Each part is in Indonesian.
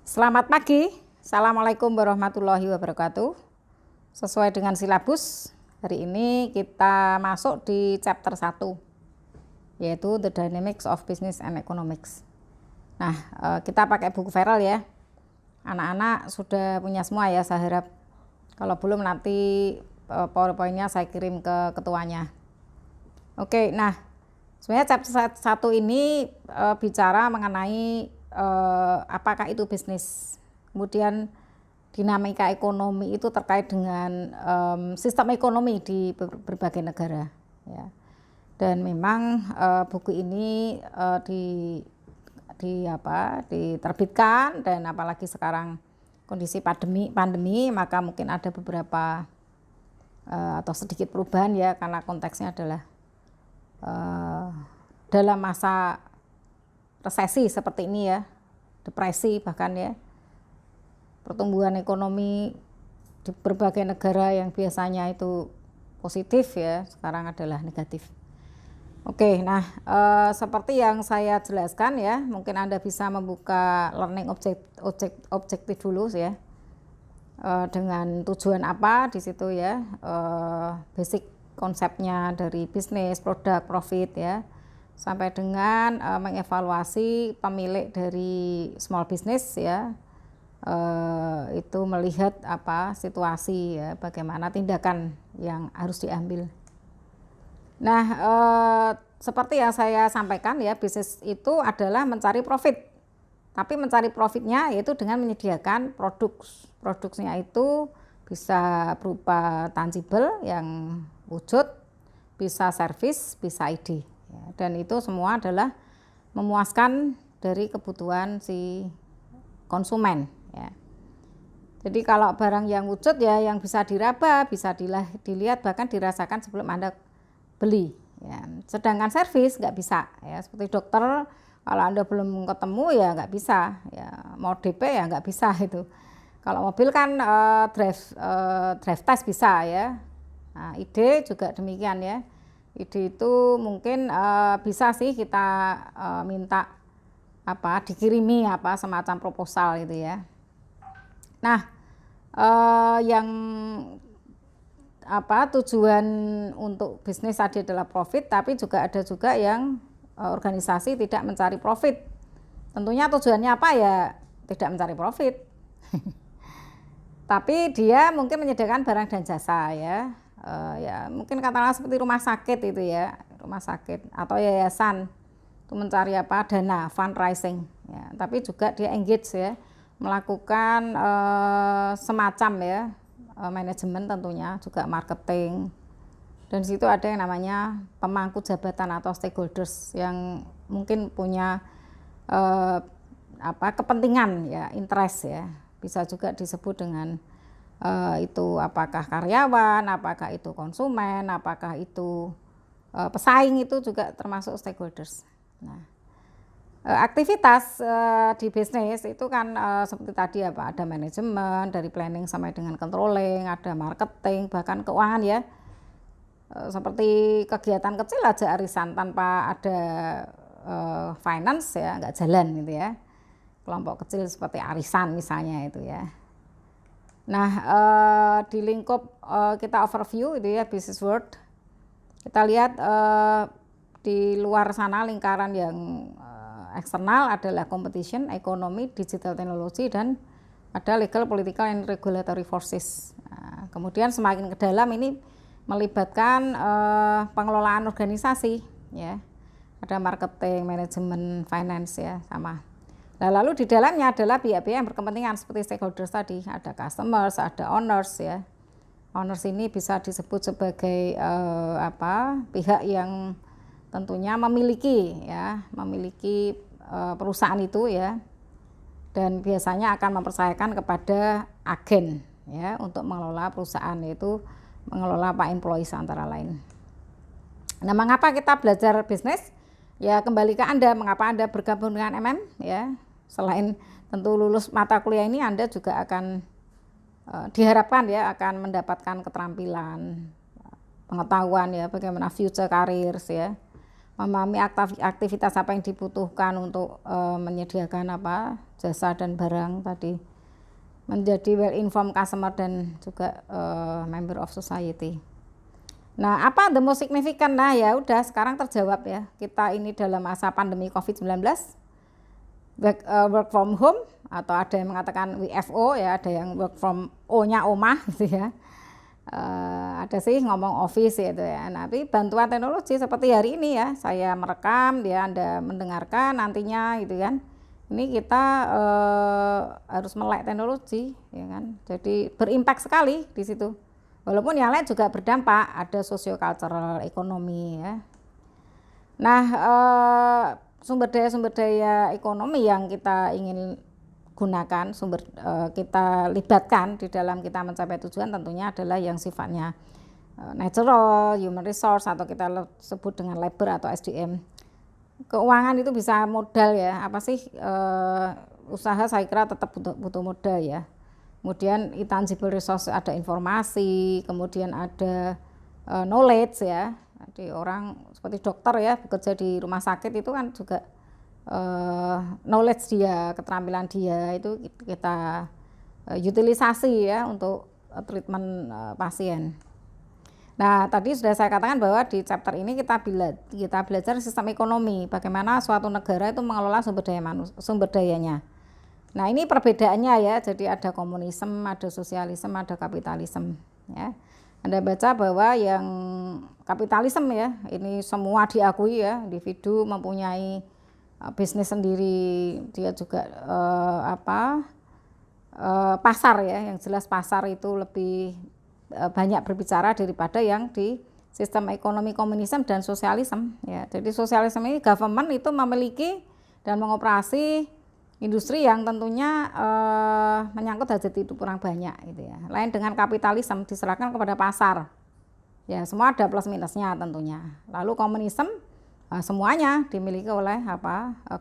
Selamat pagi, Assalamualaikum warahmatullahi wabarakatuh. Sesuai dengan silabus, hari ini kita masuk di chapter 1, yaitu The Dynamics of Business and Economics. Nah, kita pakai buku Verel ya. Anak-anak sudah punya semua ya, saya harap. Kalau belum nanti PowerPoint-nya saya kirim ke ketuanya. Oke, nah sebenarnya chapter 1 ini bicara mengenai apakah itu bisnis, kemudian dinamika ekonomi itu terkait dengan sistem ekonomi di berbagai negara ya. Dan memang buku ini diterbitkan, dan apalagi sekarang kondisi pandemi maka mungkin ada beberapa atau sedikit perubahan ya, karena konteksnya adalah dalam masa resesi seperti ini ya, depresi bahkan ya, pertumbuhan ekonomi di berbagai negara yang biasanya itu positif ya, sekarang adalah negatif. Oke, nah seperti yang saya jelaskan ya, mungkin Anda bisa membuka learning objektif dulu ya, dengan tujuan apa di situ ya, basic konsepnya dari bisnis, produk, profit ya, sampai dengan mengevaluasi pemilik dari small business ya, itu melihat apa situasi ya, bagaimana tindakan yang harus diambil. Nah, seperti yang saya sampaikan ya, bisnis itu adalah mencari profit, tapi mencari profitnya yaitu dengan menyediakan produksinya itu bisa berupa tangible yang wujud, bisa service, bisa ide. Ya, dan itu semua adalah memuaskan dari kebutuhan si konsumen ya. Jadi kalau barang yang wujud ya, yang bisa diraba, bisa dilihat, bahkan dirasakan sebelum Anda beli ya. Sedangkan servis nggak bisa ya, seperti dokter, kalau Anda belum ketemu ya nggak bisa ya, mau DP ya nggak bisa itu. Kalau mobil kan drive test bisa ya. Nah, ide juga demikian ya. Ide itu mungkin bisa sih kita minta dikirimi semacam proposal gitu ya. Nah, yang tujuan untuk bisnis tadi adalah profit, tapi juga ada juga yang organisasi tidak mencari profit. Tentunya tujuannya apa ya, tidak mencari profit. Tapi dia mungkin menyediakan barang dan jasa ya. Ya mungkin katakanlah seperti rumah sakit itu ya, rumah sakit atau yayasan itu mencari dana, fundraising ya, tapi juga dia engage ya, melakukan semacam ya manajemen, tentunya juga marketing, dan di situ ada yang namanya pemangku jabatan atau stakeholders yang mungkin punya kepentingan ya, interest ya, bisa juga disebut dengan itu apakah karyawan, apakah itu konsumen, apakah itu pesaing, itu juga termasuk stakeholders. Nah, aktivitas di bisnis itu kan seperti tadi ada manajemen dari planning sampai dengan controlling, ada marketing, bahkan keuangan ya. Seperti kegiatan kecil aja, arisan tanpa ada finance ya nggak jalan gitu ya. Kelompok kecil seperti arisan misalnya itu ya. Nah, di lingkup kita overview itu ya, business world, kita lihat di luar sana lingkaran yang eksternal adalah competition, ekonomi, digital teknologi, dan ada legal, political, and regulatory forces. Nah, kemudian semakin ke dalam ini melibatkan pengelolaan organisasi ya, ada marketing, manajemen, finance ya, sama. Nah, lalu di dalamnya adalah pihak-pihak yang berkepentingan seperti stakeholders tadi, ada customers, ada owners ya. Owners ini bisa disebut sebagai pihak yang tentunya memiliki perusahaan itu ya, dan biasanya akan mempercayakan kepada agen ya untuk mengelola perusahaan, yaitu mengelola employees antara lain. Nah, mengapa kita belajar bisnis? Ya kembali ke Anda, mengapa Anda bergabung dengan MM ya? Selain tentu lulus mata kuliah ini, Anda juga akan diharapkan ya akan mendapatkan keterampilan, pengetahuan ya, bagaimana future careers ya, memahami aktivitas apa yang dibutuhkan untuk menyediakan jasa dan barang tadi, menjadi well informed customer dan juga member of society. Nah, apa the most significant? Nah, ya udah sekarang terjawab ya. Kita ini dalam masa pandemi COVID-19, work from home, atau ada yang mengatakan WFO ya, ada yang work from O-nya omah gitu ya. Ada sih ngomong office gitu ya. Tapi bantuan teknologi seperti hari ini ya, saya merekam, Anda mendengarkan nantinya gitu kan. Ini kita harus melek teknologi ya kan. Jadi berimpact sekali di situ. Walaupun yang lain juga berdampak, ada socio-cultural, ekonomi ya. Nah, sumber daya ekonomi yang kita ingin gunakan, kita libatkan di dalam kita mencapai tujuan tentunya adalah yang sifatnya natural, human resource, atau kita sebut dengan labor atau SDM. Keuangan itu bisa modal ya, usaha saya kira tetap butuh modal ya. Kemudian intangible resource, ada informasi, kemudian ada knowledge ya. Jadi orang seperti dokter ya, bekerja di rumah sakit itu kan juga knowledge dia, keterampilan dia itu kita utilisasi ya untuk treatment pasien. Nah, tadi sudah saya katakan bahwa di chapter ini kita belajar sistem ekonomi, bagaimana suatu negara itu mengelola sumber dayanya. Nah, ini perbedaannya ya, jadi ada komunisme, ada sosialisme, ada kapitalisme ya. Anda baca bahwa yang kapitalisme ya, ini semua diakui ya, individu mempunyai bisnis sendiri, dia juga pasar ya, yang jelas pasar itu lebih banyak berbicara daripada yang di sistem ekonomi komunisme dan sosialisme ya. Jadi sosialisme ini government itu memiliki dan mengoperasi industri yang tentunya menyangkut hajat hidup orang banyak gitu ya. Lain dengan kapitalisme, diserahkan kepada pasar. Ya, semua ada plus minusnya tentunya. Lalu komunisme semuanya dimiliki oleh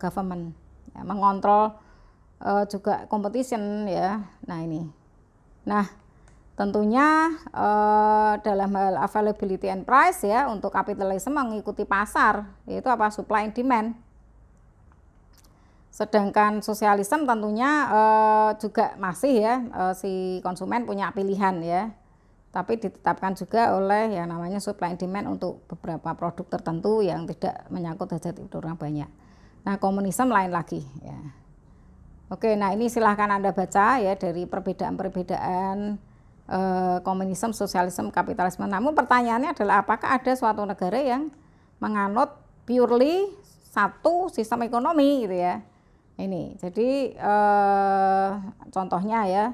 government. Ya, mengontrol juga competition ya. Nah, ini. Nah, tentunya dalam hal availability and price ya, untuk kapitalisme mengikuti pasar, yaitu supply and demand. Sedangkan sosialisme tentunya juga masih ya, si konsumen punya pilihan ya, tapi ditetapkan juga oleh yang namanya supply and demand untuk beberapa produk tertentu yang tidak menyangkut hajat hidup orang banyak. Nah, komunisme lain lagi ya. Oke, nah ini silahkan Anda baca ya dari perbedaan komunisme, sosialisme, kapitalisme. Namun pertanyaannya adalah apakah ada suatu negara yang menganut purely satu sistem ekonomi gitu ya. Ini jadi contohnya ya,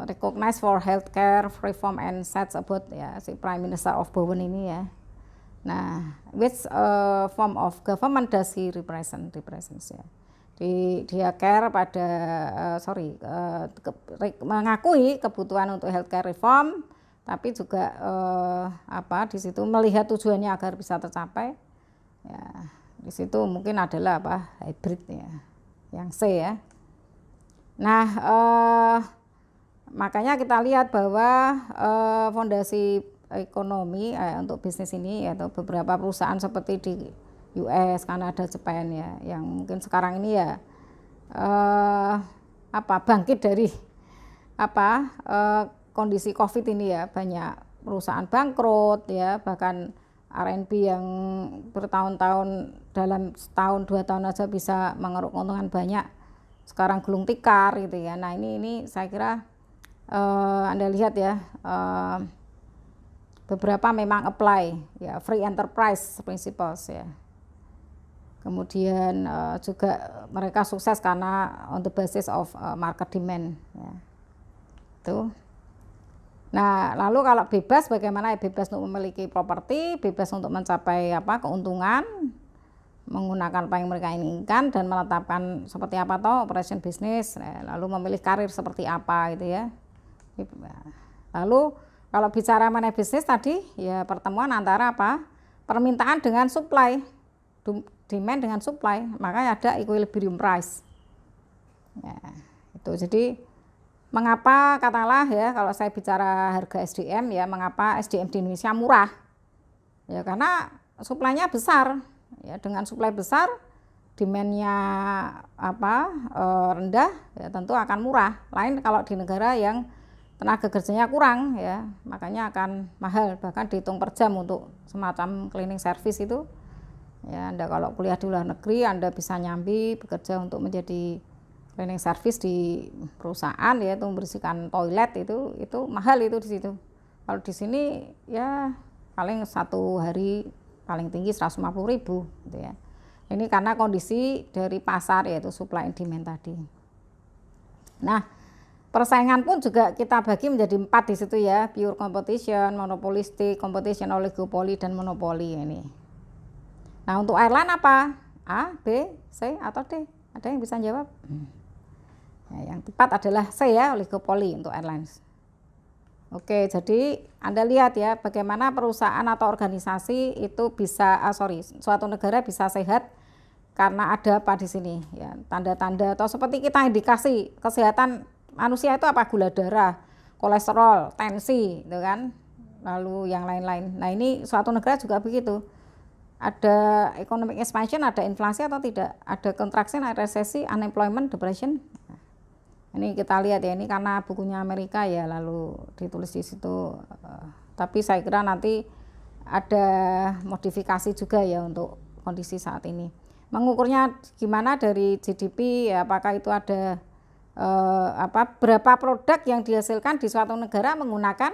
recognize for healthcare reform and sets about ya, si Prime Minister of Bowen ini ya. Nah, which form of government does he represents ya. Dia care pada mengakui kebutuhan untuk healthcare reform, tapi juga di situ melihat tujuannya agar bisa tercapai ya. Di situ mungkin adalah hybrid ya, yang C ya. Nah, makanya kita lihat bahwa fondasi ekonomi untuk bisnis ini yaitu beberapa perusahaan seperti di US, Kanada, Jepang ya, yang mungkin sekarang ini ya bangkit dari kondisi COVID ini ya, banyak perusahaan bangkrut ya, bahkan R&B yang bertahun-tahun dalam setahun 2 tahun aja bisa mengeruk keuntungan banyak, sekarang gulung tikar gitu ya. Nah, ini saya kira Anda lihat ya, beberapa memang apply ya, free enterprise principles ya. Kemudian juga mereka sukses karena on the basis of market demand ya. Tuh. Nah, lalu kalau bebas, bagaimana ya? Bebas untuk memiliki properti, bebas untuk mencapai keuntungan, menggunakan apa yang mereka inginkan dan menetapkan seperti apa operation bisnis, lalu memilih karir seperti apa gitu ya. Lalu kalau bicara mengenai bisnis tadi ya, pertemuan antara permintaan dengan supply, demand dengan supply, makanya ada equilibrium price ya, itu. Jadi mengapa katakanlah ya, kalau saya bicara harga SDM ya, mengapa SDM di Indonesia murah ya, karena suplainya besar, ya dengan suplai besar, demand-nya rendah, ya tentu akan murah. Lain kalau di negara yang tenaga kerjanya kurang, ya makanya akan mahal, bahkan dihitung per jam untuk semacam cleaning service itu. Ya, Anda kalau kuliah di luar negeri, Anda bisa nyambi bekerja untuk menjadi cleaning service di perusahaan, ya itu membersihkan toilet, itu mahal itu di situ. Kalau di sini ya paling satu hari paling tinggi 150.000 gitu ya. Ini karena kondisi dari pasar, yaitu supply and demand tadi. Nah, persaingan pun juga kita bagi menjadi 4 di situ ya, pure competition, monopolistic, competition, oligopoli, dan monopoli ini. Nah, untuk airline apa? A, B, C, atau D? Ada yang bisa jawab? Ya, yang tepat adalah C ya, oligopoli untuk airlines. Oke, jadi Anda lihat ya bagaimana perusahaan atau organisasi itu bisa, suatu negara bisa sehat karena ada apa di sini ya, tanda-tanda atau seperti kita indikasi kesehatan manusia itu apa, gula darah, kolesterol, tensi, itu kan, lalu yang lain-lain. Nah ini suatu negara juga begitu, ada economic expansion, ada inflasi atau tidak, ada contraction, ada resesi, unemployment, depression. Ini kita lihat ya, ini karena bukunya Amerika ya, lalu ditulis di situ. Tapi saya kira nanti ada modifikasi juga ya untuk kondisi saat ini. Mengukurnya gimana dari GDP, ya, apakah itu ada berapa produk yang dihasilkan di suatu negara menggunakan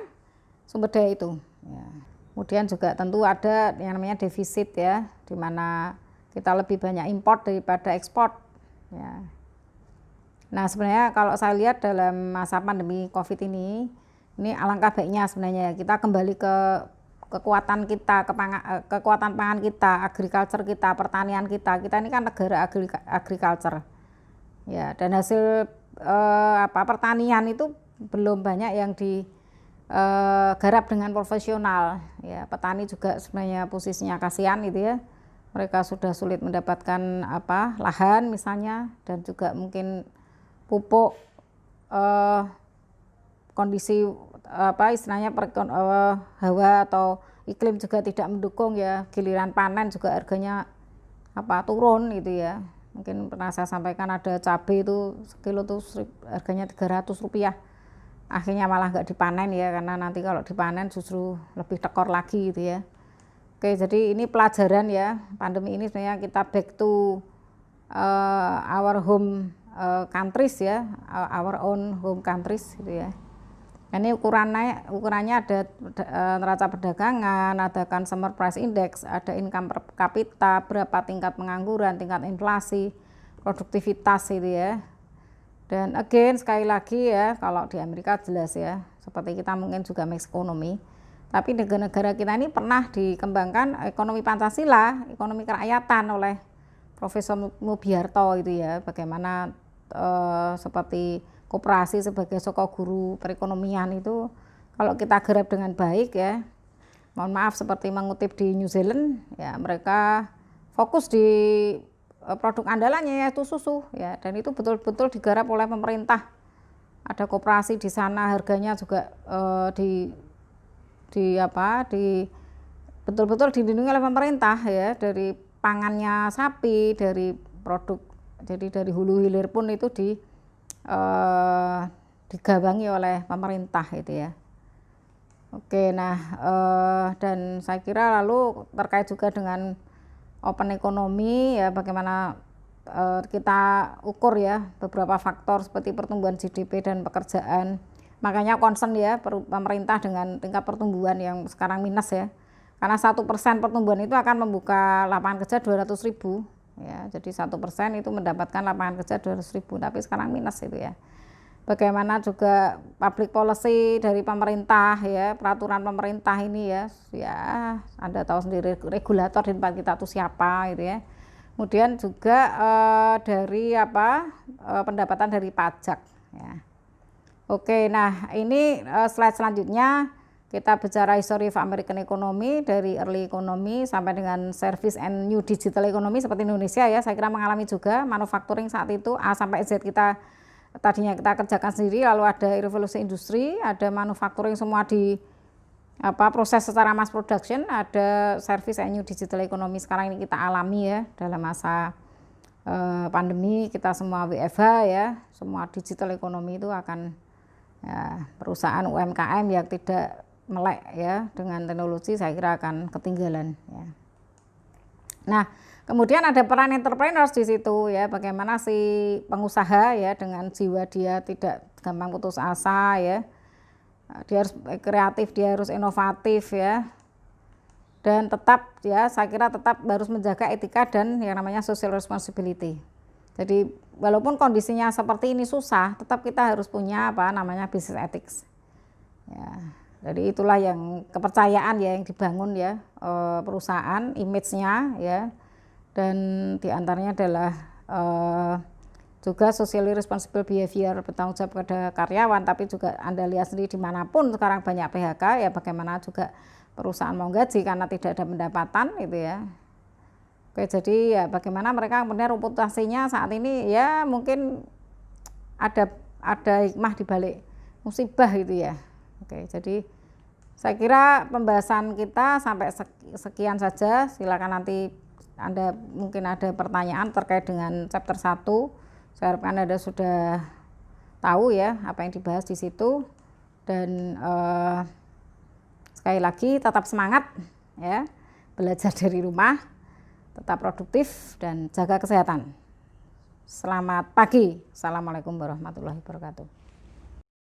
sumber daya itu. Ya. Kemudian juga tentu ada yang namanya defisit ya, di mana kita lebih banyak import daripada ekspor. Ya. Nah sebenarnya kalau saya lihat dalam masa pandemi COVID ini alangkah baiknya sebenarnya kita kembali ke kekuatan kita, kekuatan pangan kita, agriculture kita, pertanian kita. Kita ini kan negara agriculture. Ya, dan hasil pertanian itu belum banyak yang digarap dengan profesional. Ya, petani juga sebenarnya posisinya kasihan gitu ya. Mereka sudah sulit mendapatkan lahan misalnya, dan juga mungkin pupuk, kondisi istilahnya hawa atau iklim juga tidak mendukung ya, giliran panen juga harganya turun gitu ya. Mungkin pernah saya sampaikan ada cabai itu sekilo tuh harganya Rp300, akhirnya malah nggak dipanen ya, karena nanti kalau dipanen justru lebih tekor lagi gitu ya. Oke, jadi ini pelajaran ya, pandemi ini sebenarnya kita back to our home countries ya, our own home countries gitu ya. Ini ukurannya ada neraca perdagangan, ada consumer price index, ada income per kapita, berapa tingkat pengangguran, tingkat inflasi, produktivitas gitu ya. Dan again sekali lagi ya, kalau di Amerika jelas ya, seperti kita mungkin juga mix ekonomi. Tapi negara-negara kita ini pernah dikembangkan ekonomi Pancasila, ekonomi kerakyatan oleh Profesor Mubiarto itu ya, bagaimana seperti koperasi sebagai sosok guru perekonomian itu kalau kita garap dengan baik ya, mohon maaf seperti mengutip di New Zealand ya, mereka fokus di produk andalannya yaitu susu ya, dan itu betul-betul digarap oleh pemerintah. Ada koperasi di sana, harganya juga betul-betul dilindungi oleh pemerintah ya, dari pangannya sapi, dari produk, jadi dari hulu hilir pun itu digawangi oleh pemerintah itu ya. Oke, nah dan saya kira lalu terkait juga dengan open economy ya, bagaimana kita ukur ya beberapa faktor seperti pertumbuhan GDP dan pekerjaan. Makanya concern ya pemerintah dengan tingkat pertumbuhan yang sekarang minus ya, karena 1% pertumbuhan itu akan membuka lapangan kerja 200.000 ya, jadi 1% itu mendapatkan lapangan kerja 200.000, tapi sekarang minus itu ya. Bagaimana juga public policy dari pemerintah ya, peraturan pemerintah ini ya Anda tahu sendiri regulator di tempat kita itu siapa gitu ya. Kemudian juga dari pendapatan dari pajak ya. Oke, nah ini slide selanjutnya kita bicara history of American economy dari early economy sampai dengan service and new digital economy seperti Indonesia ya. Saya kira mengalami juga manufacturing saat itu A sampai Z kita tadinya kita kerjakan sendiri, lalu ada revolusi industri, ada manufacturing semua proses secara mass production, ada service and new digital economy sekarang ini kita alami ya dalam masa pandemi, kita semua WFH ya, semua digital economy itu akan ya, perusahaan UMKM yang tidak melek ya dengan teknologi saya kira akan ketinggalan ya. Nah, kemudian ada peran entrepreneurs di situ ya, bagaimana si pengusaha ya dengan jiwa dia tidak gampang putus asa ya. Dia harus kreatif, dia harus inovatif ya. Dan tetap ya saya kira tetap harus menjaga etika dan yang namanya social responsibility. Jadi walaupun kondisinya seperti ini susah, tetap kita harus punya namanya business ethics. Ya, jadi itulah yang kepercayaan ya yang dibangun ya perusahaan, image-nya ya, dan diantaranya adalah juga socially responsible behavior, bertanggung jawab kepada karyawan, tapi juga Anda lihat sendiri dimanapun sekarang banyak PHK ya, bagaimana juga perusahaan mau gaji karena tidak ada pendapatan gitu ya. Oke, jadi ya bagaimana mereka kemudian reputasinya saat ini ya mungkin ada hikmah di balik musibah gitu ya. Oke, jadi saya kira pembahasan kita sampai sekian saja. Silakan nanti Anda mungkin ada pertanyaan terkait dengan chapter 1. Saya harapkan Anda sudah tahu ya apa yang dibahas di situ, dan sekali lagi tetap semangat ya, belajar dari rumah, tetap produktif dan jaga kesehatan. Selamat pagi. Assalamualaikum warahmatullahi wabarakatuh.